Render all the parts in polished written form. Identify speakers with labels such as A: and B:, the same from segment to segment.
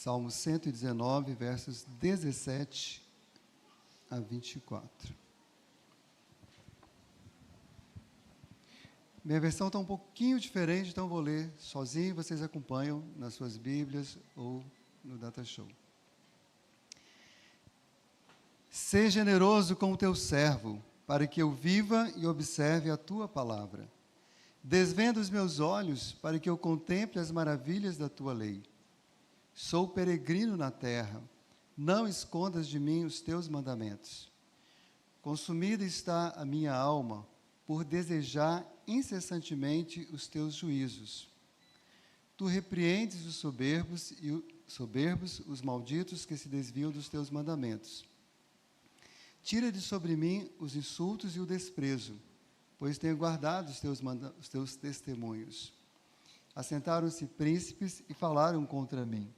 A: Salmo 119, versos 17 a 24. Minha versão está um pouquinho diferente, então vou ler sozinho, vocês acompanham nas suas Bíblias ou no Data Show. Seja generoso com o teu servo, para que eu viva e observe a tua palavra. Desvenda os meus olhos, para que eu contemple as maravilhas da tua lei. Sou peregrino na terra, não escondas de mim os teus mandamentos. Consumida está a minha alma, por desejar incessantemente os teus juízos. Tu repreendes os soberbos, os malditos que se desviam dos teus mandamentos. Tira de sobre mim os insultos e o desprezo, pois tenho guardado os teus testemunhos. Assentaram-se príncipes e falaram contra mim,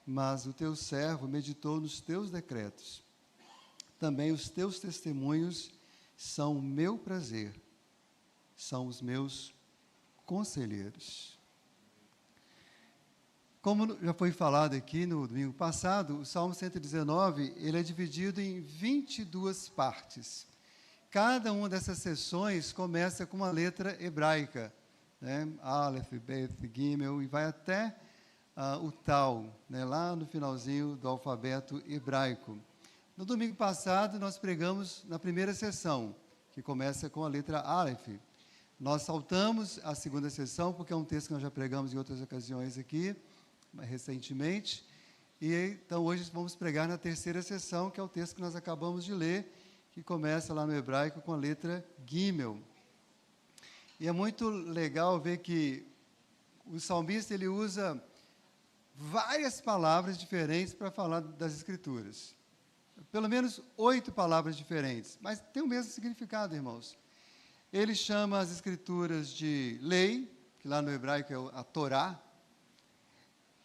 A: mas o teu servo meditou nos teus decretos. Também os teus testemunhos são o meu prazer, são os meus conselheiros. Como já foi falado aqui no domingo passado, o Salmo 119, ele é dividido em 22 partes. Cada uma dessas sessões começa com uma letra hebraica, né? Aleph, Bet, Gimel, e vai até o Tal, né? Lá no finalzinho do alfabeto hebraico. No domingo passado, nós pregamos na primeira sessão, que começa com a letra Aleph. Nós saltamos a segunda sessão, porque é um texto que nós já pregamos em outras ocasiões aqui, recentemente, e então hoje vamos pregar na terceira sessão, que é o texto que nós acabamos de ler, que começa lá no hebraico com a letra Gimel. E é muito legal ver que o salmista ele usa várias palavras diferentes para falar das Escrituras. Pelo menos 8 palavras diferentes, mas tem o mesmo significado, irmãos. Ele chama as Escrituras de lei, que lá no hebraico é a Torá,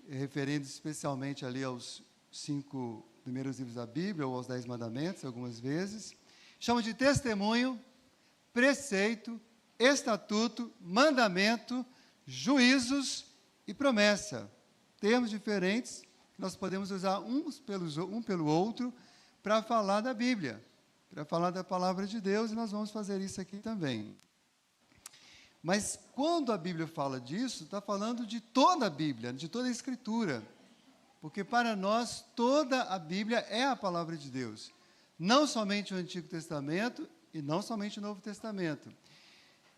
A: referindo especialmente ali aos 5 primeiros livros da Bíblia, ou aos 10 mandamentos, algumas vezes. Chama de testemunho, preceito, estatuto, mandamento, juízos e promessa. Termos diferentes que nós podemos usar um pelo outro para falar da Bíblia, para falar da palavra de Deus, e nós vamos fazer isso aqui também. Mas quando a Bíblia fala disso, está falando de toda a Bíblia, de toda a Escritura. Porque para nós, toda a Bíblia é a palavra de Deus. Não somente o Antigo Testamento e não somente o Novo Testamento.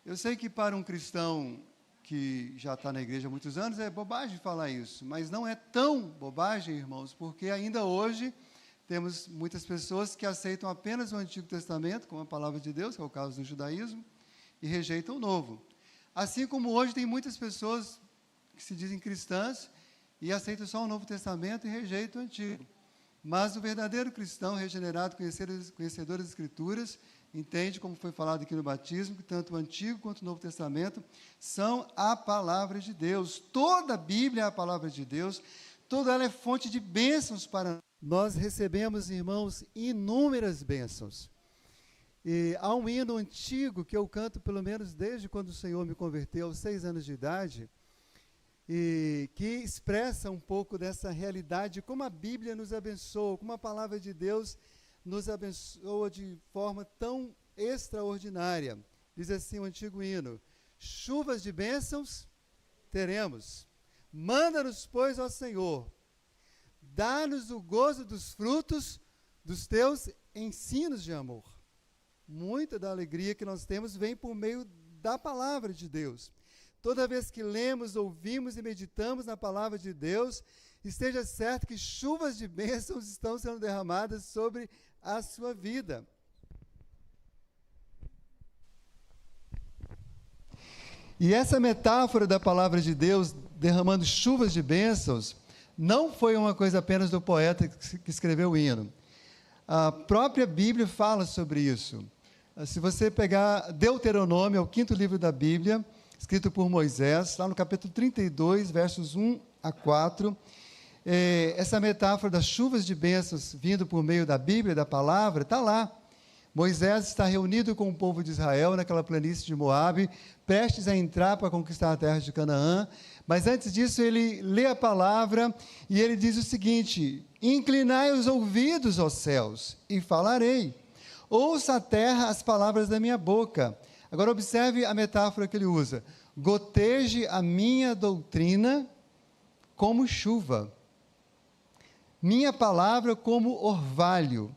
A: Eu sei que para um cristão que já está na igreja há muitos anos, é bobagem falar isso. Mas não é tão bobagem, irmãos, porque ainda hoje temos muitas pessoas que aceitam apenas o Antigo Testamento como a palavra de Deus, que é o caso do judaísmo, e rejeitam o Novo. Assim como hoje tem muitas pessoas que se dizem cristãs e aceitam só o Novo Testamento e rejeitam o Antigo. Mas o verdadeiro cristão regenerado, conhecedor das Escrituras, entende, como foi falado aqui no batismo, que tanto o Antigo quanto o Novo Testamento são a palavra de Deus. Toda a Bíblia é a palavra de Deus, toda ela é fonte de bênçãos para nós. Nós recebemos, irmãos, inúmeras bênçãos. E há um hino antigo que eu canto pelo menos desde quando o Senhor me converteu, aos 6 anos de idade, e que expressa um pouco dessa realidade, como a Bíblia nos abençoa, como a palavra de Deus nos abençoa de forma tão extraordinária. Diz assim o antigo hino: chuvas de bênçãos teremos, manda-nos, pois, ó Senhor, dá-nos o gozo dos frutos dos teus ensinos de amor. Muita da alegria que nós temos vem por meio da palavra de Deus. Toda vez que lemos, ouvimos e meditamos na palavra de Deus, esteja certo que chuvas de bênçãos estão sendo derramadas sobre a sua vida. E essa metáfora da palavra de Deus derramando chuvas de bênçãos não foi uma coisa apenas do poeta que escreveu o hino. A própria Bíblia fala sobre isso. Se você pegar Deuteronômio, é o 5º livro da Bíblia, escrito por Moisés, lá no capítulo 32, versos 1 a 4, essa metáfora das chuvas de bênçãos vindo por meio da Bíblia, da palavra, está lá. Moisés está reunido com o povo de Israel naquela planície de Moabe, prestes a entrar para conquistar a terra de Canaã, mas antes disso ele lê a palavra e ele diz o seguinte: inclinai os ouvidos aos céus e falarei, ouça a terra as palavras da minha boca. Agora observe a metáfora que ele usa: goteje a minha doutrina como chuva, minha palavra como orvalho,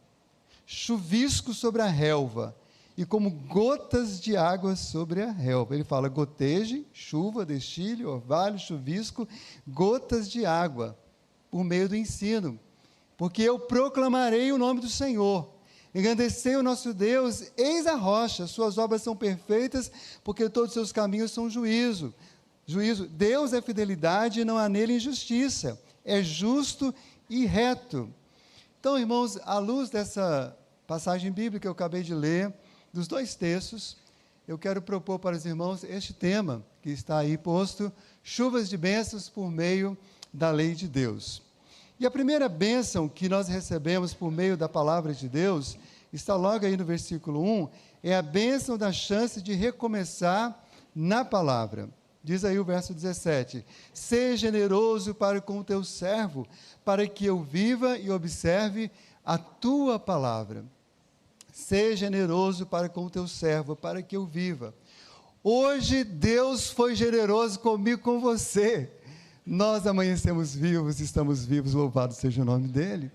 A: chuvisco sobre a relva, e como gotas de água sobre a relva. Ele fala goteje, chuva, destilho, orvalho, chuvisco, gotas de água, por meio do ensino. Porque eu proclamarei o nome do Senhor, engrandecei o nosso Deus, eis a rocha, suas obras são perfeitas, porque todos os seus caminhos são juízo. Deus é fidelidade e não há nele injustiça, é justo e reto. Então, irmãos, à luz dessa passagem bíblica que eu acabei de ler, dos dois textos, eu quero propor para os irmãos este tema que está aí posto: chuvas de bênçãos por meio da lei de Deus. E a primeira bênção que nós recebemos por meio da palavra de Deus, está logo aí no versículo 1, é a bênção da chance de recomeçar na palavra. Diz aí o verso 17: seja generoso para com o teu servo, para que eu viva e observe a tua palavra. Seja generoso para com o teu servo, para que eu viva. Hoje Deus foi generoso comigo, com você. Nós amanhecemos vivos, estamos vivos, louvado seja o nome dele.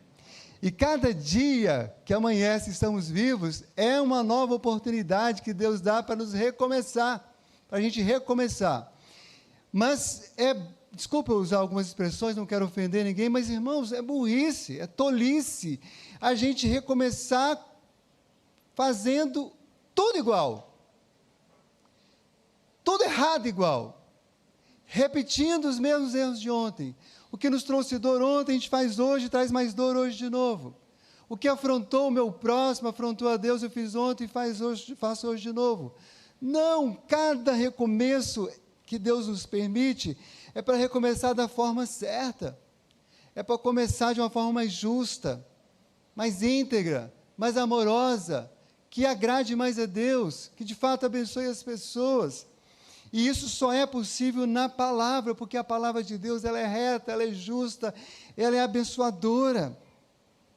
A: E cada dia que amanhece, estamos vivos, é uma nova oportunidade que Deus dá para nos recomeçar, para a gente recomeçar. Mas desculpa eu usar algumas expressões, não quero ofender ninguém, mas irmãos, é burrice, é tolice a gente recomeçar fazendo tudo igual, tudo errado igual, repetindo os mesmos erros de ontem. O que nos trouxe dor ontem, a gente faz hoje, traz mais dor hoje de novo. O que afrontou o meu próximo, afrontou a Deus, eu fiz ontem e faço hoje de novo. Não, cada recomeço que Deus nos permite é para recomeçar da forma certa, é para começar de uma forma mais justa, mais íntegra, mais amorosa, que agrade mais a Deus, que de fato abençoe as pessoas. E isso só é possível na palavra, porque a palavra de Deus, ela é reta, ela é justa, ela é abençoadora.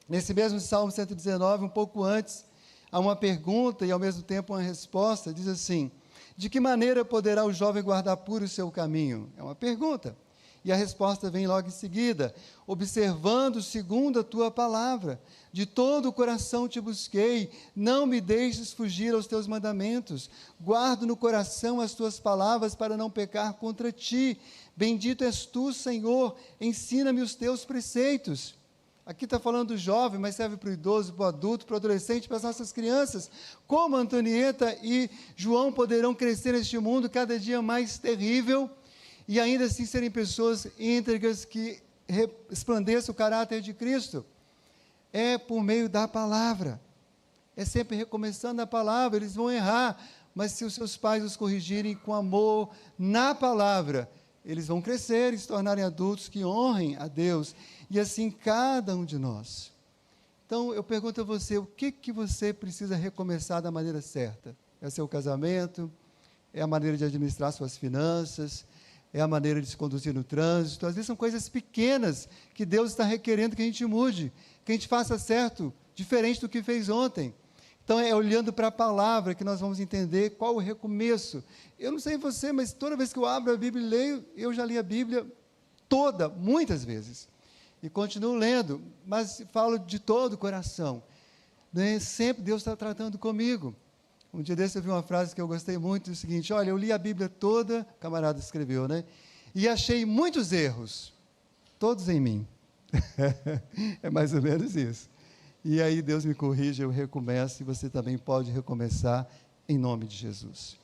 A: Nesse mesmo Salmo 119, um pouco antes, há uma pergunta e ao mesmo tempo uma resposta, diz assim: de que maneira poderá o jovem guardar puro o seu caminho? É uma pergunta. E a resposta vem logo em seguida: observando segundo a tua palavra, de todo o coração te busquei, não me deixes fugir aos teus mandamentos, guardo no coração as tuas palavras para não pecar contra ti. Bendito és tu, Senhor, ensina-me os teus preceitos. Aqui está falando do jovem, mas serve para o idoso, para o adulto, para o adolescente, para as nossas crianças. Como Antonieta e João poderão crescer neste mundo cada dia mais terrível e ainda assim serem pessoas íntegras que resplandeçam o caráter de Cristo? É por meio da palavra. É sempre recomeçando a palavra. Eles vão errar, mas se os seus pais os corrigirem com amor na palavra, eles vão crescer e se tornarem adultos que honrem a Deus. E assim cada um de nós. Então, eu pergunto a você, o que você precisa recomeçar da maneira certa? É o seu casamento? É a maneira de administrar suas finanças? É a maneira de se conduzir no trânsito? Às vezes são coisas pequenas que Deus está requerendo que a gente mude, que a gente faça certo, diferente do que fez ontem. Então, é olhando para a palavra que nós vamos entender qual o recomeço. Eu não sei você, mas toda vez que eu abro a Bíblia e leio, eu já li a Bíblia toda, muitas vezes. E continuo lendo, mas falo de todo o coração. Né? Sempre Deus está tratando comigo. Um dia desse eu vi uma frase que eu gostei muito, o seguinte: olha, eu li a Bíblia toda, o camarada escreveu, né? E achei muitos erros, todos em mim. É mais ou menos isso. E aí Deus me corrige, eu recomeço, e você também pode recomeçar em nome de Jesus.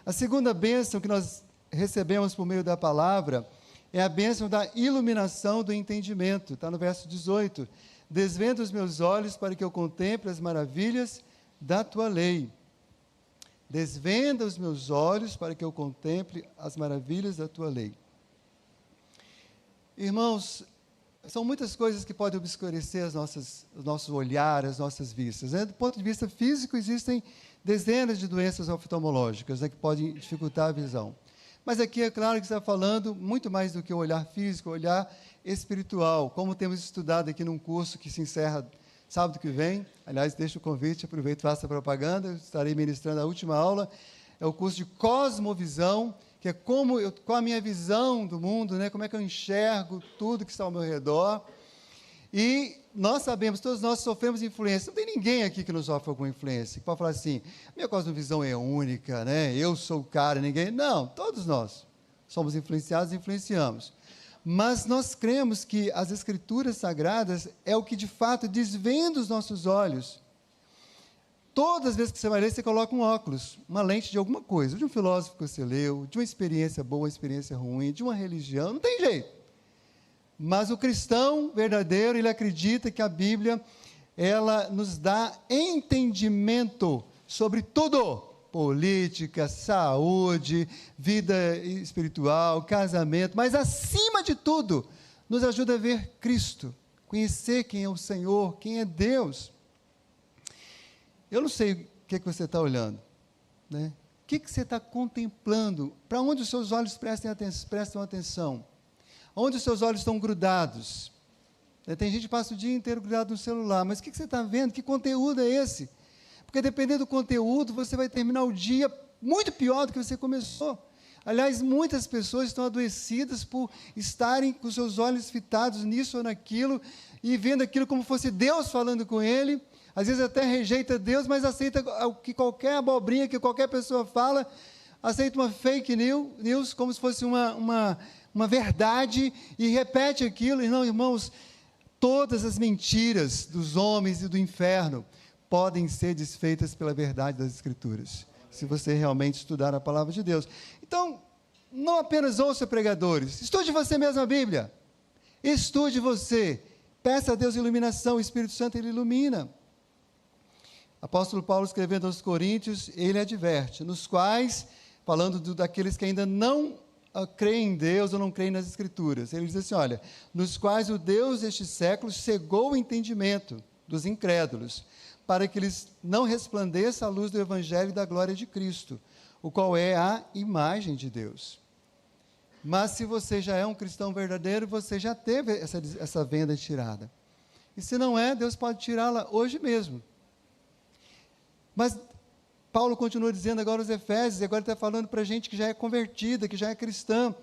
A: A segunda bênção que nós recebemos por meio da palavra é a bênção da iluminação do entendimento. Está no verso 18. Desvenda os meus olhos para que eu contemple as maravilhas da tua lei. Desvenda os meus olhos para que eu contemple as maravilhas da tua lei. Irmãos, são muitas coisas que podem obscurecer o nosso olhar, as nossas vistas, né? Do ponto de vista físico, existem dezenas de doenças oftalmológicas, né, que podem dificultar a visão. Mas aqui é claro que está falando muito mais do que o olhar físico, o olhar espiritual, como temos estudado aqui num curso que se encerra sábado que vem. Aliás, deixo o convite, aproveito e faço a propaganda, eu estarei ministrando a última aula. É o curso de cosmovisão, que é qual a minha visão do mundo, né? Como é que eu enxergo tudo que está ao meu redor. E nós sabemos, todos nós sofremos influência. Não tem ninguém aqui que não sofre alguma influência, que pode falar assim, minha cosmovisão é única, né? Eu sou o cara, ninguém... Não, todos nós somos influenciados e influenciamos. Mas nós cremos que as Escrituras Sagradas é o que, de fato, desvenda os nossos olhos. Todas as vezes que você vai ler, você coloca um óculos, uma lente de alguma coisa, de um filósofo que você leu, de uma experiência boa, uma experiência ruim, de uma religião, não tem jeito. Mas o cristão verdadeiro, ele acredita que a Bíblia, ela nos dá entendimento sobre tudo. Política, saúde, vida espiritual, casamento, mas acima de tudo, nos ajuda a ver Cristo, conhecer quem é o Senhor, quem é Deus. Eu não sei o que você está olhando, né? O que você está contemplando? Para onde os seus olhos prestam atenção? Onde os seus olhos estão grudados? Tem gente que passa o dia inteiro grudado no celular, mas o que você está vendo? Que conteúdo é esse? Porque dependendo do conteúdo, você vai terminar o dia muito pior do que você começou. Aliás, muitas pessoas estão adoecidas por estarem com seus olhos fitados nisso ou naquilo, e vendo aquilo como fosse Deus falando com ele. Às vezes até rejeita Deus, mas aceita que qualquer abobrinha que qualquer pessoa fala, aceita uma fake news como se fosse uma verdade, e repete aquilo. E não, irmãos, todas as mentiras dos homens e do inferno podem ser desfeitas pela verdade das Escrituras, se você realmente estudar a palavra de Deus. Então, não apenas ouça pregadores, estude você mesmo a Bíblia, estude você, peça a Deus iluminação, o Espírito Santo ele ilumina. Apóstolo Paulo, escrevendo aos Coríntios, ele adverte, nos quais, falando daqueles que ainda não creem em Deus ou não creem nas Escrituras, ele diz assim, olha, nos quais o Deus deste século cegou o entendimento dos incrédulos, para que lhes não resplandeça a luz do Evangelho e da glória de Cristo, o qual é a imagem de Deus. Mas se você já é um cristão verdadeiro, você já teve essa venda tirada. E se não é, Deus pode tirá-la hoje mesmo. Mas Paulo continua dizendo agora aos Efésios, e agora está falando para gente que já é convertida, que já é cristã,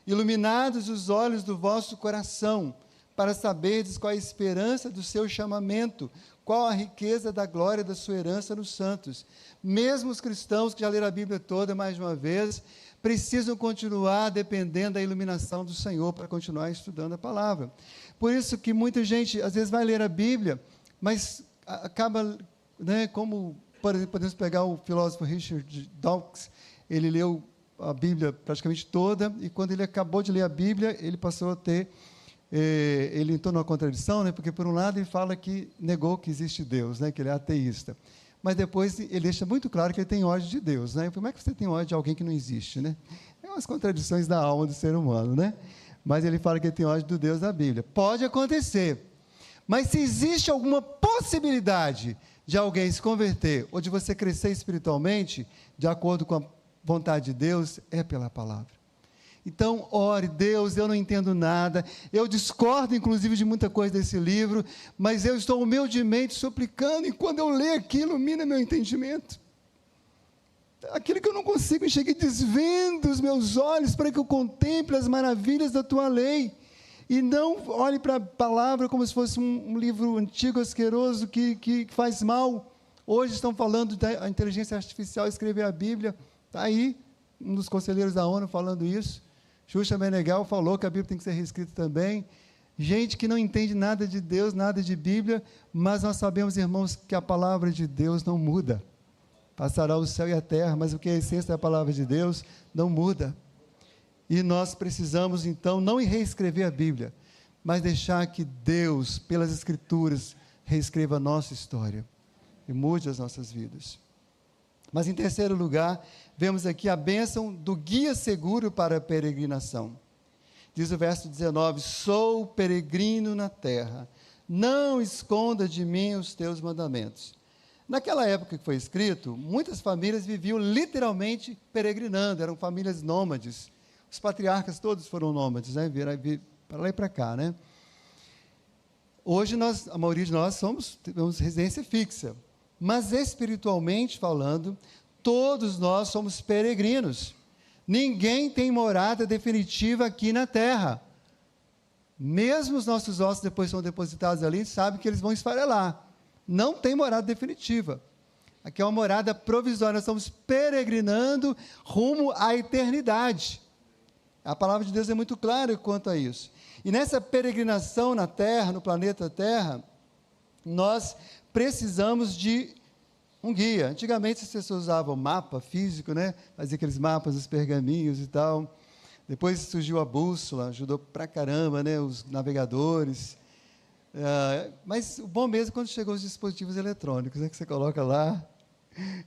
A: iluminados os olhos do vosso coração, para saberdes qual a esperança do seu chamamento, qual a riqueza da glória da sua herança nos santos. Mesmo os cristãos que já leram a Bíblia toda, mais uma vez, precisam continuar dependendo da iluminação do Senhor para continuar estudando a palavra. Por isso que muita gente, às vezes, vai ler a Bíblia, mas acaba, né, como, por exemplo, podemos pegar o filósofo Richard Dawkins, ele leu a Bíblia praticamente toda, e quando ele acabou de ler a Bíblia, ele passou a ter... ele entrou numa contradição, né? Porque por um lado ele fala que negou que existe Deus, né? Que ele é ateísta, mas depois ele deixa muito claro que ele tem ódio de Deus, né? Como é que você tem ódio de alguém que não existe, né? É umas contradições da alma do ser humano, né? Mas ele fala que ele tem ódio do Deus da Bíblia. Pode acontecer, mas se existe alguma possibilidade de alguém se converter ou de você crescer espiritualmente, de acordo com a vontade de Deus, é pela palavra. Então, ore, Deus, eu não entendo nada, eu discordo, inclusive, de muita coisa desse livro, mas eu estou humildemente suplicando, e quando eu ler aquilo, ilumina meu entendimento. Aquilo que eu não consigo enxergar, desvenda os meus olhos para que eu contemple as maravilhas da tua lei, e não olhe para a palavra como se fosse um livro antigo, asqueroso, que faz mal. Hoje estão falando da inteligência artificial escrever a Bíblia, está aí, um dos conselheiros da ONU falando isso. Xuxa Meneghel falou que a Bíblia tem que ser reescrita também. Gente que não entende nada de Deus, nada de Bíblia, mas nós sabemos, irmãos, que a palavra de Deus não muda. Passará o céu e a terra, mas o que é a essência da palavra de Deus não muda. E nós precisamos, então, não reescrever a Bíblia, mas deixar que Deus, pelas Escrituras, reescreva a nossa história e mude as nossas vidas. Mas, em terceiro lugar, vemos aqui a bênção do guia seguro para a peregrinação. Diz o verso 19: sou peregrino na terra, não esconda de mim os teus mandamentos. Naquela época que foi escrito, muitas famílias viviam literalmente peregrinando, eram famílias nômades. Os patriarcas todos foram nômades, né? Para lá e para cá, né? Hoje, a maioria de nós temos residência fixa, mas espiritualmente falando, todos nós somos peregrinos. Ninguém tem morada definitiva aqui na terra. Mesmo os nossos ossos, depois são depositados ali, sabe que eles vão esfarelar. Não tem morada definitiva. Aqui é uma morada provisória. Nós estamos peregrinando rumo à eternidade. A palavra de Deus é muito clara quanto a isso. E nessa peregrinação na Terra, no planeta Terra, nós precisamos de um guia. Antigamente as pessoas usavam mapa físico, né? Fazia aqueles mapas, os pergaminhos e tal. Depois surgiu a bússola, ajudou pra caramba, né? Os navegadores. Mas o bom mesmo é quando chegou os dispositivos eletrônicos, né? Que você coloca lá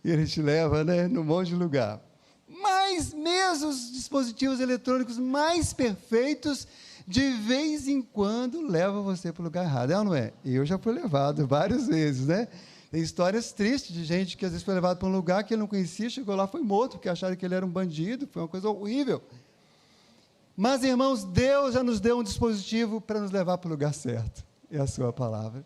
A: e ele te leva, né? Num monte de lugar. Mas mesmo os dispositivos eletrônicos mais perfeitos, de vez em quando, levam você para o lugar errado. É ou não é? Eu já fui levado várias vezes, né? Tem histórias tristes de gente que às vezes foi levado para um lugar que ele não conhecia, chegou lá, foi morto, porque acharam que ele era um bandido, foi uma coisa horrível. Mas, irmãos, Deus já nos deu um dispositivo para nos levar para o lugar certo. É a sua palavra.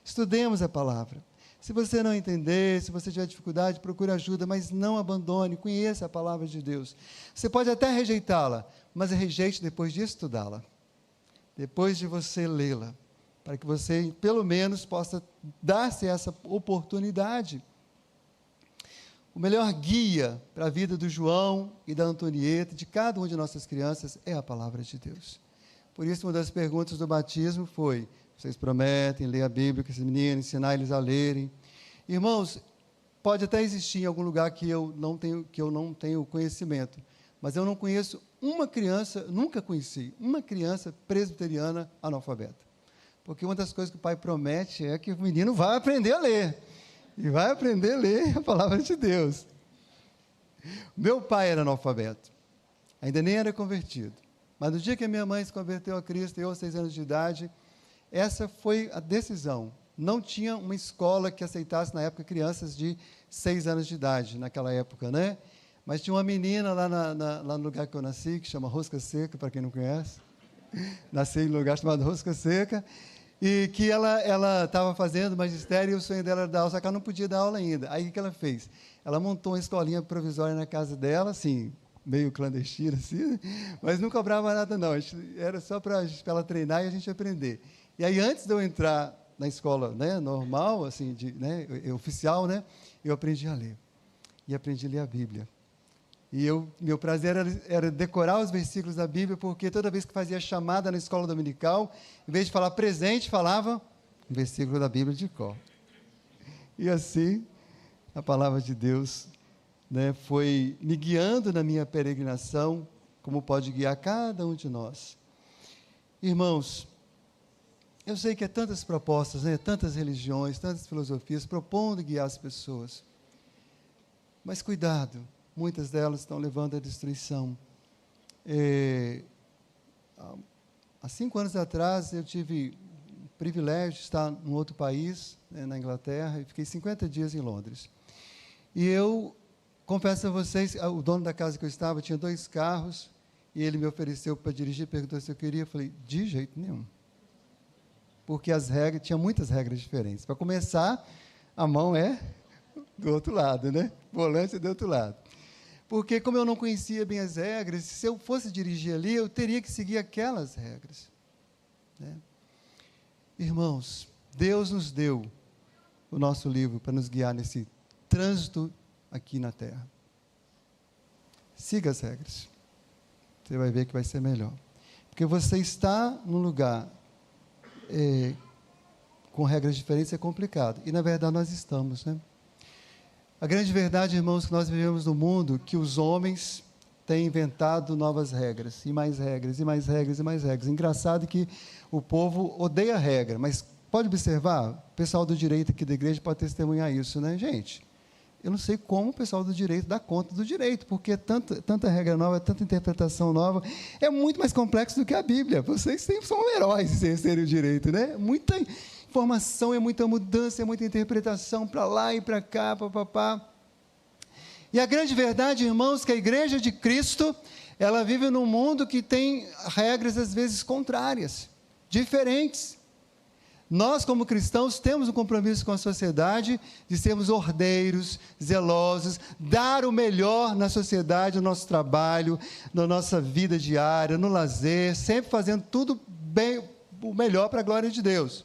A: Estudemos a palavra. Se você não entender, se você tiver dificuldade, procure ajuda, mas não abandone, conheça a palavra de Deus. Você pode até rejeitá-la, mas rejeite depois de estudá-la, depois de você lê-la, para que você, pelo menos, possa dar-se essa oportunidade. O melhor guia para a vida do João e da Antonieta, de cada uma de nossas crianças, é a palavra de Deus. Por isso, uma das perguntas do batismo foi: vocês prometem ler a Bíblia com esses meninos, ensinar eles a lerem? Irmãos, pode até existir em algum lugar que eu não tenho conhecimento, mas eu não conheço uma criança, nunca conheci uma criança presbiteriana analfabeta. Porque uma das coisas que o pai promete é que o menino vai aprender a ler. E vai aprender a ler a palavra de Deus. Meu pai era analfabeto, ainda nem era convertido. Mas no dia que a minha mãe se converteu a Cristo, eu aos 6 anos de idade, essa foi a decisão. Não tinha uma escola que aceitasse, na época, crianças de 6 anos de idade, naquela época, né? Mas tinha uma menina lá no lugar que eu nasci, que chama Rosca Seca, para quem não conhece. Nasci em um lugar chamado Rosca Seca, e que ela estava fazendo magistério, e o sonho dela era dar aula, só que ela não podia dar aula ainda. Aí o que ela fez? Ela montou uma escolinha provisória na casa dela, assim, meio clandestina, assim, mas não cobrava nada, não. Era só para ela treinar e a gente aprender. E aí, antes de eu entrar na escola, né, normal, assim, oficial, né, eu aprendi a ler. E aprendi a ler a Bíblia. E meu prazer era decorar os versículos da Bíblia, porque toda vez que fazia chamada na escola dominical, em vez de falar presente, falava um versículo da Bíblia de cor. E assim, a palavra de Deus, né, foi me guiando na minha peregrinação, como pode guiar cada um de nós. Irmãos, eu sei que há tantas propostas, né, tantas religiões, tantas filosofias propondo guiar as pessoas. Mas cuidado, muitas delas estão levando à destruição. Há 5 anos atrás, eu tive o privilégio de estar em outro país, né, na Inglaterra, e fiquei 50 dias em Londres. E eu confesso a vocês, o dono da casa que eu estava tinha 2 carros, e ele me ofereceu para dirigir, perguntou se eu queria. Eu falei, de jeito nenhum. Porque tinha muitas regras diferentes. Para começar, a mão é do outro lado, né? O volante é do outro lado. Porque, como eu não conhecia bem as regras, se eu fosse dirigir ali, eu teria que seguir aquelas regras, né? Irmãos, Deus nos deu o nosso livro para nos guiar nesse trânsito aqui na Terra. Siga as regras. Você vai ver que vai ser melhor. Porque você está num lugar com regras diferentes, é complicado. E, na verdade, nós estamos, né? A grande verdade, irmãos, que nós vivemos num mundo que os homens têm inventado novas regras, e mais regras, e mais regras, e mais regras. Engraçado que o povo odeia regra, mas pode observar, o pessoal do direito aqui da igreja pode testemunhar isso, né, gente? Eu não sei como o pessoal do direito dá conta do direito, porque é tanta regra nova, tanta interpretação nova, é muito mais complexo do que a Bíblia. Vocês são heróis sem serem o direito, né? Muita informação, é muita mudança, é muita interpretação para lá e para cá, papapá. E a grande verdade, irmãos, que a igreja de Cristo, ela vive num mundo que tem regras, às vezes, contrárias, diferentes. Nós, como cristãos, temos um compromisso com a sociedade de sermos ordeiros, zelosos, dar o melhor na sociedade, no nosso trabalho, na nossa vida diária, no lazer, sempre fazendo tudo bem, o melhor para a glória de Deus.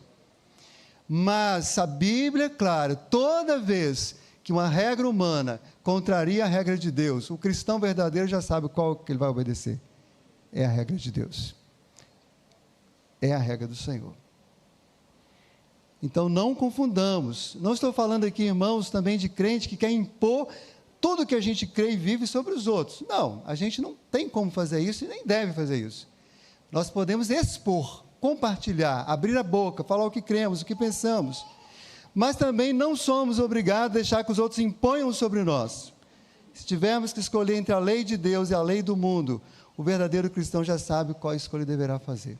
A: Mas a Bíblia, claro, toda vez que uma regra humana contraria a regra de Deus, o cristão verdadeiro já sabe qual que ele vai obedecer. É a regra de Deus. É a regra do Senhor. Então, não confundamos. Não estou falando aqui, irmãos, também de crente que quer impor tudo que a gente crê e vive sobre os outros. Não, a gente não tem como fazer isso e nem deve fazer isso. Nós podemos expor, compartilhar, abrir a boca, falar o que cremos, o que pensamos. Mas também não somos obrigados a deixar que os outros imponham sobre nós. Se tivermos que escolher entre a lei de Deus e a lei do mundo, o verdadeiro cristão já sabe qual escolha deverá fazer.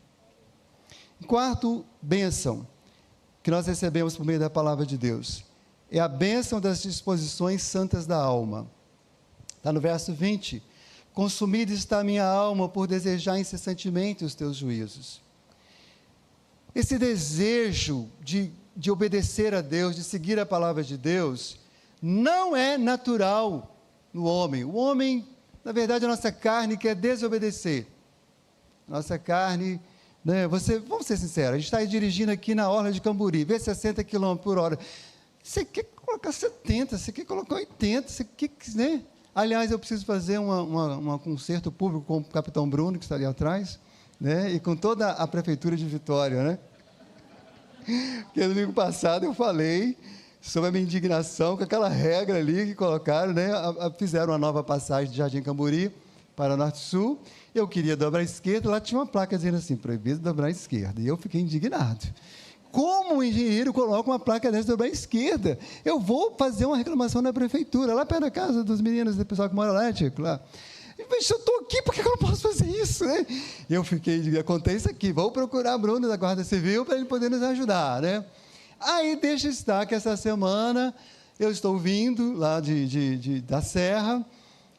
A: Quarto, bênção, que nós recebemos por meio da palavra de Deus, é a bênção das disposições santas da alma. Está no verso 20, consumida está a minha alma por desejar incessantemente os teus juízos. Esse desejo de obedecer a Deus, de seguir a palavra de Deus, não é natural no homem. O homem, na verdade, a nossa carne quer desobedecer. Nossa carne... vamos ser sinceros, a gente está aí dirigindo aqui na orla de Camburi, vê 60 km por hora, você quer colocar 70, você quer colocar 80, você quer, né? Aliás, eu preciso fazer um concerto público com o capitão Bruno, que está ali atrás, né? E com toda a prefeitura de Vitória, né? Porque no domingo passado eu falei sobre a minha indignação com aquela regra ali que colocaram, né? Fizeram uma nova passagem de Jardim Camburi para Norte-Sul. Eu queria dobrar à esquerda, lá tinha uma placa dizendo assim, proibido dobrar à esquerda. E eu fiquei indignado. Como o engenheiro coloca uma placa dessa de dobrar à esquerda? Eu vou fazer uma reclamação na prefeitura, lá perto da casa dos meninos, do pessoal que mora lá, Tico, lá. Mas eu estou aqui, por que eu não posso fazer isso, né? E eu fiquei indignado, contei isso aqui, vou procurar Bruno da Guarda Civil para ele poder nos ajudar, né? Aí deixa estar que essa semana eu estou vindo lá da Serra,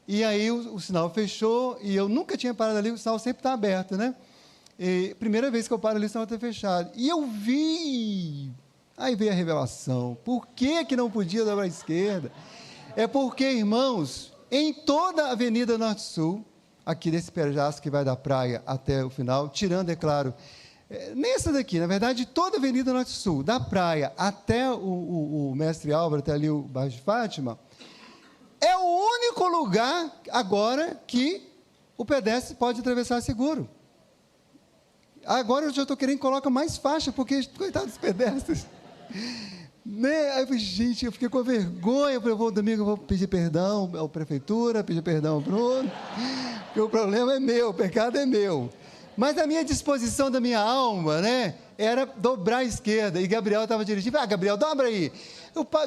A: e aí o sinal fechou, e eu nunca tinha parado ali, o sinal sempre está aberto, né? E primeira vez que eu paro ali, o sinal está fechado. E eu vi, aí veio a revelação, por que não podia dobrar à esquerda? É porque, irmãos, em toda a Avenida Norte-Sul, aqui desse pedaço que vai da praia até o final, tirando, é claro, nessa daqui, na verdade, toda a Avenida Norte-Sul, da praia até o Mestre Álvaro, até ali o bairro de Fátima, é o único lugar agora que o pedestre pode atravessar seguro. Agora eu já estou querendo que coloque mais faixa, porque, coitados dos pedestres. Né? Aí eu falei, gente, eu fiquei com vergonha. Eu falei, domingo eu vou pedir perdão à prefeitura, pedir perdão ao Bruno, porque o problema é meu, o pecado é meu. Mas a minha disposição da minha alma, né, era dobrar à esquerda. E Gabriel estava dirigindo, Gabriel, dobra aí.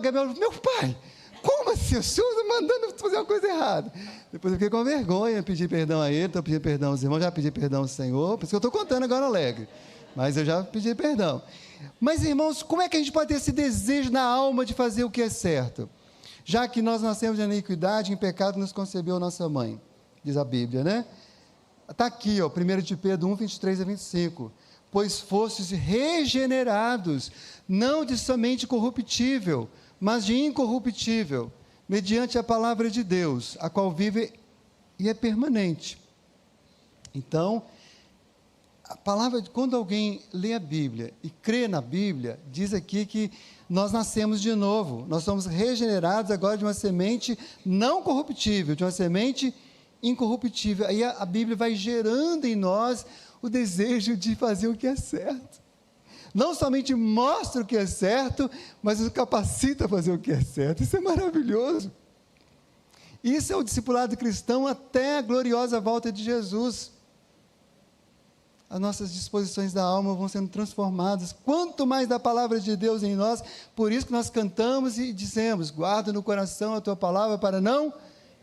A: Gabriel, meu pai, como assim? O senhor está mandando fazer uma coisa errada. Depois eu fiquei com vergonha, pedi perdão a ele, estou pedindo perdão aos irmãos, já pedi perdão ao Senhor, por isso que eu estou contando agora alegre. Mas eu já pedi perdão. Mas, irmãos, como é que a gente pode ter esse desejo na alma de fazer o que é certo? Já que nós nascemos de iniquidade, em pecado nos concebeu nossa mãe, diz a Bíblia, né? Está aqui, 1 de Pedro 1, 23 a 25. Pois fostes regenerados, não de somente corruptível, mas de incorruptível, mediante a palavra de Deus, a qual vive e é permanente. Então, a palavra, quando alguém lê a Bíblia e crê na Bíblia, diz aqui que nós nascemos de novo, nós somos regenerados agora de uma semente não corruptível, de uma semente incorruptível. Aí a Bíblia vai gerando em nós o desejo de fazer o que é certo. Não somente mostra o que é certo, mas nos capacita a fazer o que é certo. Isso é maravilhoso. Isso é o discipulado cristão até a gloriosa volta de Jesus. as nossas disposições da alma vão sendo transformadas, quanto mais da palavra de Deus em nós. Por isso que nós cantamos e dizemos: guarda no coração a tua palavra para não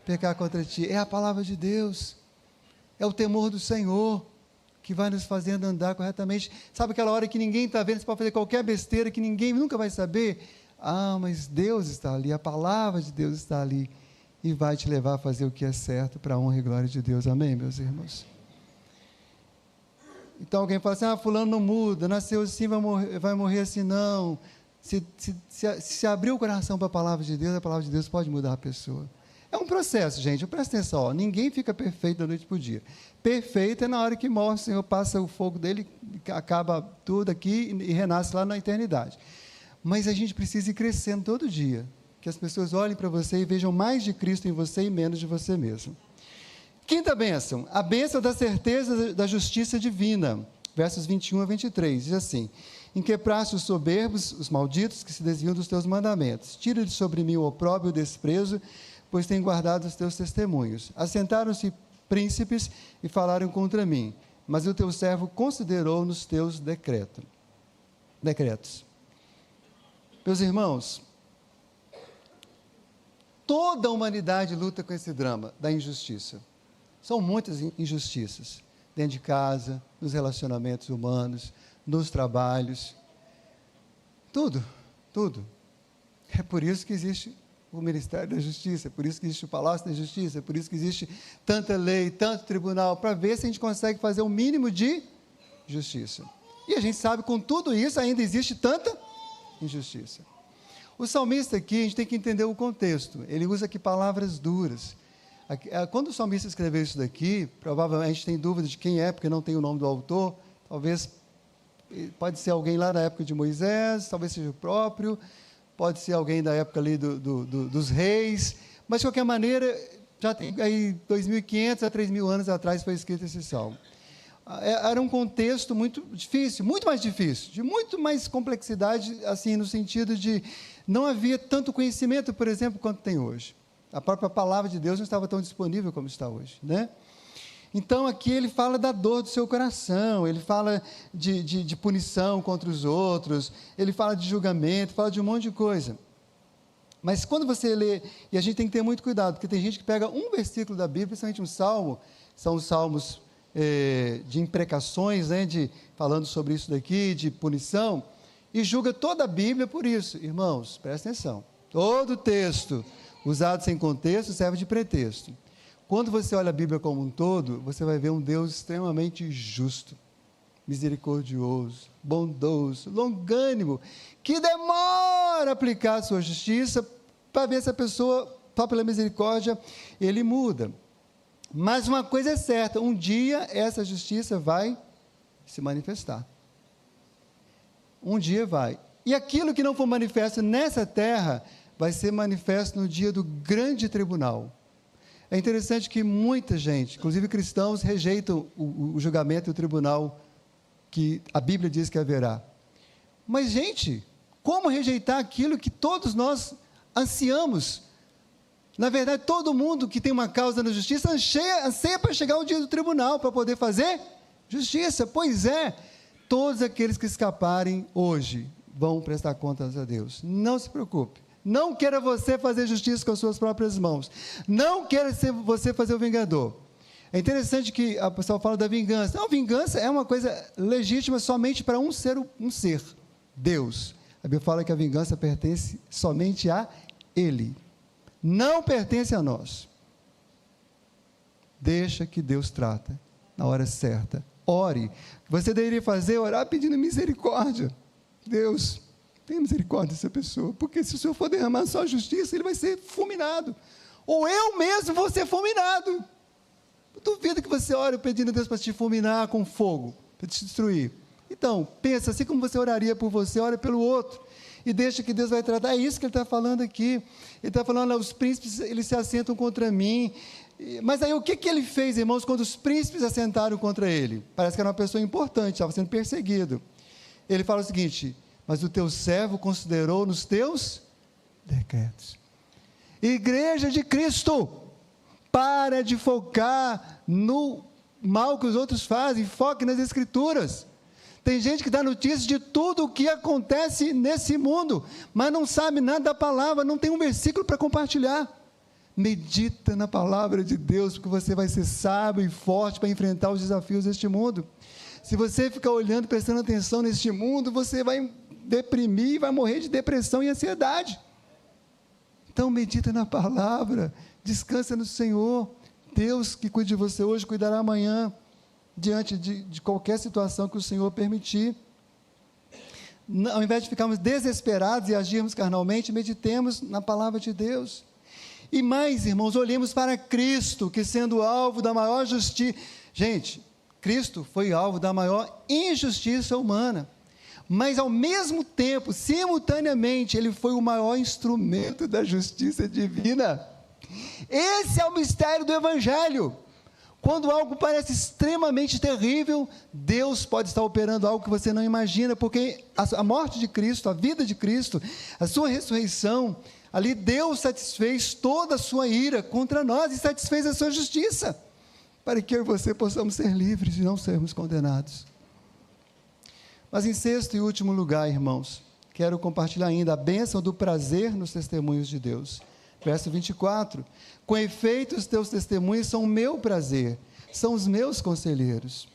A: pecar contra ti. É a palavra de Deus, é o temor do Senhor que vai nos fazendo andar corretamente. Sabe aquela hora que ninguém está vendo, você pode fazer qualquer besteira que ninguém nunca vai saber? Mas Deus está ali, a palavra de Deus está ali, e vai te levar a fazer o que é certo para a honra e glória de Deus. Amém, meus irmãos? Então alguém fala assim: fulano não muda, nasceu assim, vai morrer assim. Não, se abrir o coração para a palavra de Deus pode mudar a pessoa. É um processo, gente, presta atenção, ninguém fica perfeito da noite para o dia. Perfeito é na hora que morre, o Senhor passa o fogo dele, acaba tudo aqui e renasce lá na eternidade. Mas a gente precisa ir crescendo todo dia, que as pessoas olhem para você e vejam mais de Cristo em você e menos de você mesmo. Quinta bênção, a bênção da certeza da justiça divina, versos 21 a 23, diz assim: inquebraste os soberbos, os malditos que se desviam dos teus mandamentos, tira de sobre mim o opróbrio e o desprezo, pois tenho guardado os teus testemunhos. Assentaram-se príncipes e falaram contra mim, mas o teu servo considerou nos teus decretos. Meus irmãos, toda a humanidade luta com esse drama da injustiça. São muitas injustiças, dentro de casa, nos relacionamentos humanos, nos trabalhos, tudo. É por isso que existe o Ministério da Justiça, é por isso que existe o Palácio da Justiça, é por isso que existe tanta lei, tanto tribunal, para ver se a gente consegue fazer o mínimo de justiça. E a gente sabe, com tudo isso, ainda existe tanta injustiça. O salmista aqui, a gente tem que entender o contexto, ele usa aqui palavras duras. Quando o salmista escreveu isso daqui, provavelmente a gente tem dúvida de quem é, porque não tem o nome do autor, talvez, pode ser alguém lá na época de Moisés, talvez seja o próprio, pode ser alguém da época ali dos reis, mas de qualquer maneira, já tem aí 2.500 a 3.000 anos atrás foi escrito esse salmo. Era um contexto muito difícil, muito mais difícil, de muito mais complexidade, assim, no sentido de não havia tanto conhecimento, por exemplo, quanto tem hoje. A própria palavra de Deus não estava tão disponível como está hoje, né? Então, aqui ele fala da dor do seu coração, ele fala de punição contra os outros, ele fala de julgamento, fala de um monte de coisa. Mas quando você lê, e a gente tem que ter muito cuidado, porque tem gente que pega um versículo da Bíblia, principalmente um salmo, são os salmos de imprecações, né, falando sobre isso daqui, de punição, e julga toda a Bíblia por isso. Irmãos, presta atenção, todo texto usado sem contexto serve de pretexto. Quando você olha a Bíblia como um todo, você vai ver um Deus extremamente justo, misericordioso, bondoso, longânimo, que demora a aplicar a sua justiça, para ver se a pessoa, só pela misericórdia, ele muda. Mas uma coisa é certa, um dia essa justiça vai se manifestar. Um dia vai. E aquilo que não for manifesto nessa terra, vai ser manifesto no dia do grande tribunal. É interessante que muita gente, inclusive cristãos, rejeitam o julgamento e o tribunal que a Bíblia diz que haverá. Mas, gente, como rejeitar aquilo que todos nós ansiamos? Na verdade, todo mundo que tem uma causa na justiça anseia para chegar o dia do tribunal, para poder fazer justiça. Pois é, todos aqueles que escaparem hoje vão prestar contas a Deus. Não se preocupe. Não queira você fazer justiça com as suas próprias mãos. Não queira você fazer o vingador. É interessante que a pessoa fala da vingança. Não, vingança é uma coisa legítima somente para um ser, Deus. A Bíblia fala que a vingança pertence somente a Ele. Não pertence a nós. Deixa que Deus trata na hora certa. Ore. Você deveria fazer, orar pedindo misericórdia. Deus, tenha misericórdia dessa pessoa, porque se o Senhor for derramar só justiça, ele vai ser fulminado. Ou eu mesmo vou ser fulminado. Eu duvido que você ore pedindo a Deus para te fulminar com fogo, para te destruir. Então, pensa, assim como você oraria por você, ore pelo outro. E deixa que Deus vai tratar. É isso que ele está falando aqui. Ele está falando, os príncipes, eles se assentam contra mim. Mas aí o que ele fez, irmãos, quando os príncipes assentaram contra ele? Parece que era uma pessoa importante, estava sendo perseguido. Ele fala o seguinte: mas o teu servo considerou nos teus decretos. Igreja de Cristo, para de focar no mal que os outros fazem, foque nas Escrituras. Tem gente que dá notícias de tudo o que acontece nesse mundo, mas não sabe nada da palavra, não tem um versículo para compartilhar. Medita na palavra de Deus, porque você vai ser sábio e forte para enfrentar os desafios deste mundo. Se você ficar olhando, prestando atenção neste mundo, você vai deprimir, vai morrer de depressão e ansiedade. Então, medita na palavra, descansa no Senhor. Deus que cuide de você hoje, cuidará amanhã, diante de qualquer situação que o Senhor permitir. Ao invés de ficarmos desesperados e agirmos carnalmente, meditemos na palavra de Deus. E mais, irmãos, olhemos para Cristo, que sendo alvo da maior justiça... Gente, Cristo foi alvo da maior injustiça humana, mas ao mesmo tempo, simultaneamente, ele foi o maior instrumento da justiça divina. Esse é o mistério do Evangelho. Quando algo parece extremamente terrível, Deus pode estar operando algo que você não imagina, porque a morte de Cristo, a vida de Cristo, a sua ressurreição, ali Deus satisfez toda a sua ira contra nós e satisfez a sua justiça, para que eu e você possamos ser livres e não sermos condenados. Mas em sexto e último lugar, irmãos, quero compartilhar ainda a bênção do prazer nos testemunhos de Deus. Verso 24, com efeito os teus testemunhos são o meu prazer, são os meus conselheiros.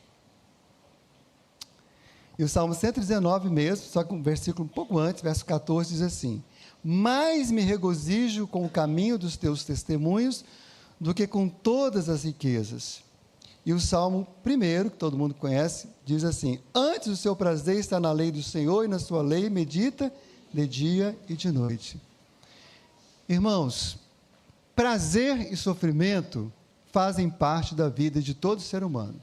A: E o Salmo 119 mesmo, só que um versículo um pouco antes, verso 14, diz assim: mais me regozijo com o caminho dos teus testemunhos do que com todas as riquezas. E o Salmo 1, que todo mundo conhece, diz assim: antes o seu prazer está na lei do Senhor, e na sua lei medita de dia e de noite. Irmãos, prazer e sofrimento fazem parte da vida de todo ser humano.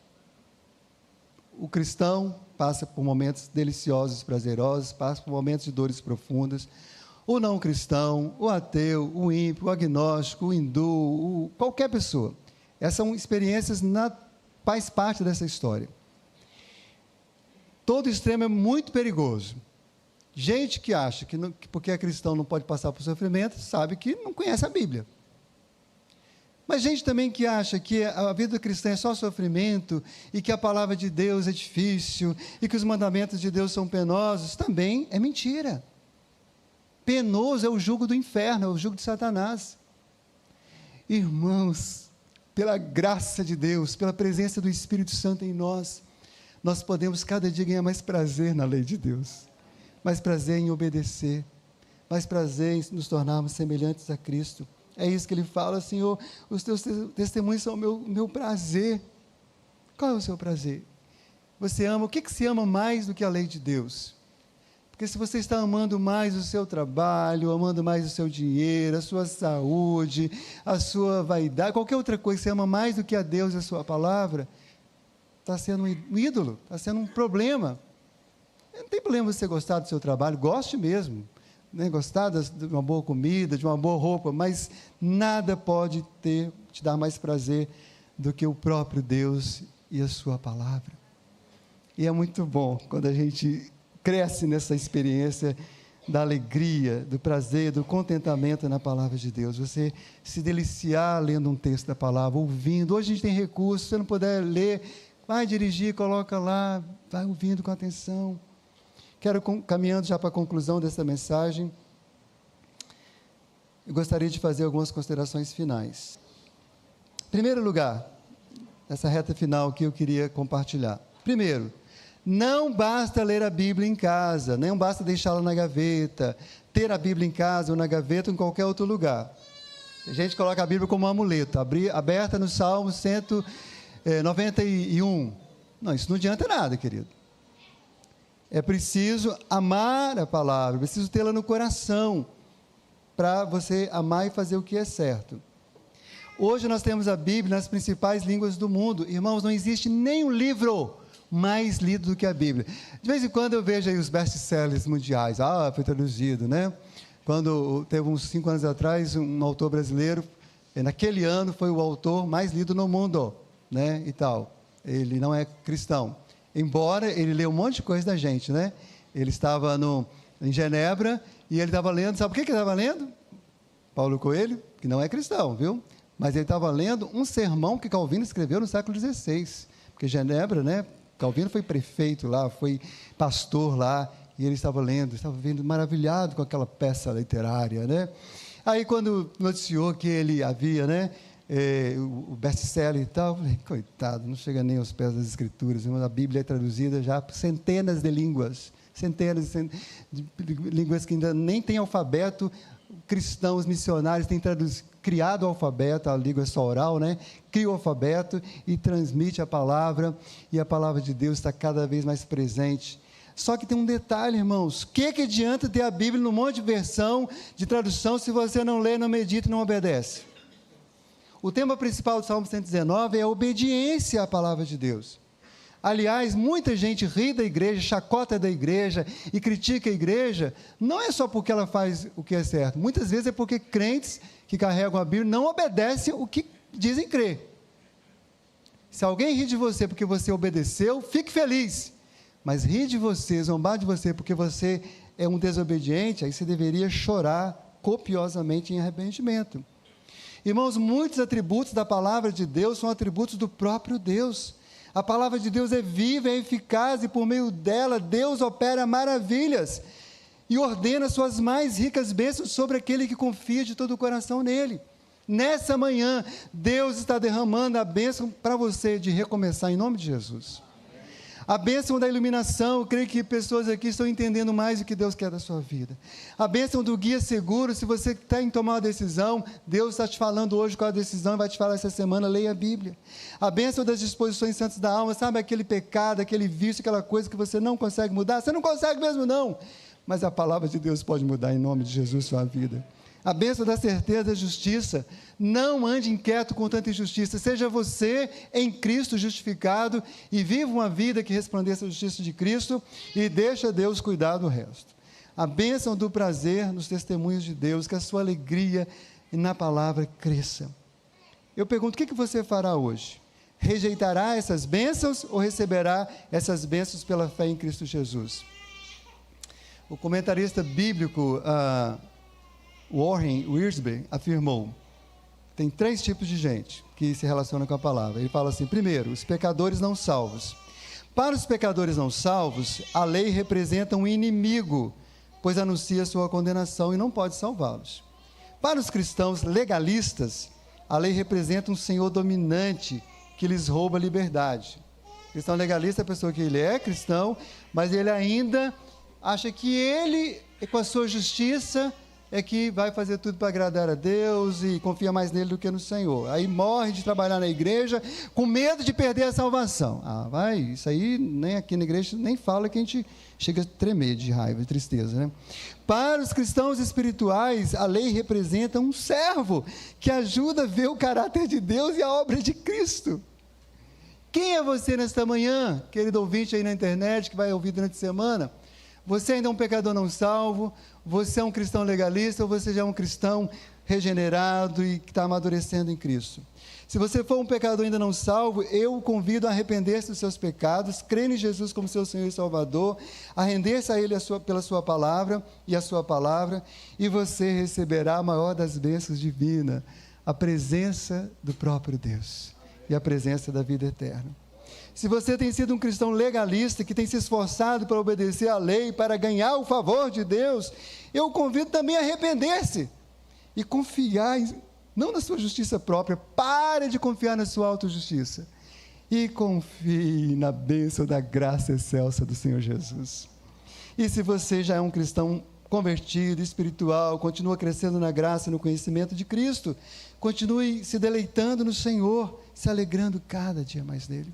A: O cristão passa por momentos deliciosos, prazerosos, passa por momentos de dores profundas. O não cristão, o ateu, o ímpio, o agnóstico, o hindu, qualquer pessoa. Essas são experiências, faz parte dessa história. Todo extremo é muito perigoso. Gente que acha que porque é cristão não pode passar por sofrimento, sabe que não conhece a Bíblia. Mas gente também que acha que a vida cristã é só sofrimento, e que a palavra de Deus é difícil, e que os mandamentos de Deus são penosos, também é mentira. Penoso é o jugo do inferno, é o jugo de Satanás. Irmãos, pela graça de Deus, pela presença do Espírito Santo em nós, nós podemos cada dia ganhar mais prazer na lei de Deus, mais prazer em obedecer, mais prazer em nos tornarmos semelhantes a Cristo. É isso que ele fala: Senhor, os teus testemunhos são o meu prazer. Qual é o seu prazer? Você ama, o que se ama mais do que a lei de Deus? Porque se você está amando mais o seu trabalho, amando mais o seu dinheiro, a sua saúde, a sua vaidade, qualquer outra coisa que você ama mais do que a Deus e a sua palavra, está sendo um ídolo, está sendo um problema. Não tem problema você gostar do seu trabalho, goste mesmo, né? Gostar de uma boa comida, de uma boa roupa, mas nada pode te dar mais prazer do que o próprio Deus e a sua palavra. E é muito bom quando a gente cresce nessa experiência da alegria, do prazer, do contentamento na palavra de Deus. Você se deliciar lendo um texto da palavra, ouvindo. Hoje a gente tem recursos, se você não puder ler, vai dirigir, coloca lá, vai ouvindo com atenção. Quero, caminhando já para a conclusão dessa mensagem, eu gostaria de fazer algumas considerações finais. Em primeiro lugar, nessa reta final que eu queria compartilhar. Primeiro, não basta ler a Bíblia em casa, não basta deixá-la na gaveta, ter a Bíblia em casa ou na gaveta ou em qualquer outro lugar. A gente coloca a Bíblia como um amuleto, aberta no Salmo 191. Não, isso não adianta nada, querido. É preciso amar a palavra, é preciso tê-la no coração, para você amar e fazer o que é certo. Hoje nós temos a Bíblia nas principais línguas do mundo. Irmãos, não existe nenhum livro mais lido do que a Bíblia. De vez em quando eu vejo aí os best-sellers mundiais. Foi traduzido, né? Quando teve uns 5 anos atrás, um autor brasileiro, naquele ano foi o autor mais lido no mundo, né? E tal. Ele não é cristão. Embora ele leu um monte de coisa da gente, né? Ele estava em Genebra e ele estava lendo, sabe o que ele estava lendo? Paulo Coelho, que não é cristão, viu? Mas ele estava lendo um sermão que Calvino escreveu no século XVI. porque Genebra, né? Calvino foi prefeito lá, foi pastor lá, e ele estava lendo, estava vendo, maravilhado com aquela peça literária, né? Aí, quando noticiou que ele havia, né, o best-seller e tal, eu falei, coitado, não chega nem aos pés das Escrituras, a Bíblia é traduzida já por centenas de línguas, de línguas que ainda nem tem alfabeto. Cristãos missionários têm criado o alfabeto, a língua é só oral, né? Cria o alfabeto e transmite a palavra, e a palavra de Deus está cada vez mais presente. Só que tem um detalhe, irmãos, o que adianta ter a Bíblia num monte de versão, de tradução, se você não lê, não medita e não obedece? O tema principal do Salmo 119 é a obediência à palavra de Deus. Aliás, muita gente ri da igreja, chacota da igreja e critica a igreja, não é só porque ela faz o que é certo, muitas vezes é porque crentes que carregam a Bíblia não obedecem o que dizem crer. Se alguém ri de você porque você obedeceu, fique feliz, mas ri de você, zombar de você porque você é um desobediente, aí você deveria chorar copiosamente em arrependimento. Irmãos, muitos atributos da palavra de Deus são atributos do próprio Deus. A palavra de Deus é viva, é eficaz, e por meio dela Deus opera maravilhas e ordena suas mais ricas bênçãos sobre aquele que confia de todo o coração nele. Nessa manhã, Deus está derramando a bênção para você de recomeçar em nome de Jesus. A bênção da iluminação, eu creio que pessoas aqui estão entendendo mais o que Deus quer da sua vida. A bênção do guia seguro, se você está em tomar uma decisão, Deus está te falando hoje qual a decisão e vai te falar essa semana, leia a Bíblia. A bênção das disposições santas da alma, sabe aquele pecado, aquele vício, aquela coisa que você não consegue mudar? Você não consegue mesmo não, mas a palavra de Deus pode mudar em nome de Jesus sua vida. A bênção da certeza da justiça, não ande inquieto com tanta injustiça, seja você em Cristo justificado e viva uma vida que resplandeça a justiça de Cristo e deixa Deus cuidar do resto. A bênção do prazer nos testemunhos de Deus, que a sua alegria na palavra cresça. Eu pergunto, o que você fará hoje? Rejeitará essas bênçãos ou receberá essas bênçãos pela fé em Cristo Jesus? O comentarista bíblico Warren Wiersbe afirmou: tem 3 tipos de gente que se relacionam com a palavra. Ele fala assim: primeiro, os pecadores não salvos. Para os pecadores não salvos, a lei representa um inimigo, pois anuncia sua condenação e não pode salvá-los. Para os cristãos legalistas, a lei representa um senhor dominante que lhes rouba a liberdade. Cristão legalista é a pessoa que ele é cristão, mas ele ainda acha que ele, com a sua justiça, é que vai fazer tudo para agradar a Deus e confia mais nele do que no Senhor. Aí morre de trabalhar na igreja com medo de perder a salvação. Isso aí nem aqui na igreja nem fala, que a gente chega a tremer de raiva e tristeza, né? Para os cristãos espirituais, a lei representa um servo que ajuda a ver o caráter de Deus e a obra de Cristo. Quem é você nesta manhã, querido ouvinte aí na internet, que vai ouvir durante a semana? Você ainda é um pecador não salvo? Você é um cristão legalista ou você já é um cristão regenerado e que está amadurecendo em Cristo? Se você for um pecador ainda não salvo, eu o convido a arrepender-se dos seus pecados, crer em Jesus como seu Senhor e Salvador, a render-se a Ele pela sua palavra e a sua palavra, e você receberá a maior das bênçãos divinas, a presença do próprio Deus e a presença da vida eterna. Se você tem sido um cristão legalista, que tem se esforçado para obedecer à lei, para ganhar o favor de Deus, eu o convido também a arrepender-se e confiar, não na sua justiça própria, pare de confiar na sua autojustiça e confie na bênção da graça excelsa do Senhor Jesus. E se você já é um cristão convertido, espiritual, continua crescendo na graça e no conhecimento de Cristo, continue se deleitando no Senhor, se alegrando cada dia mais nele.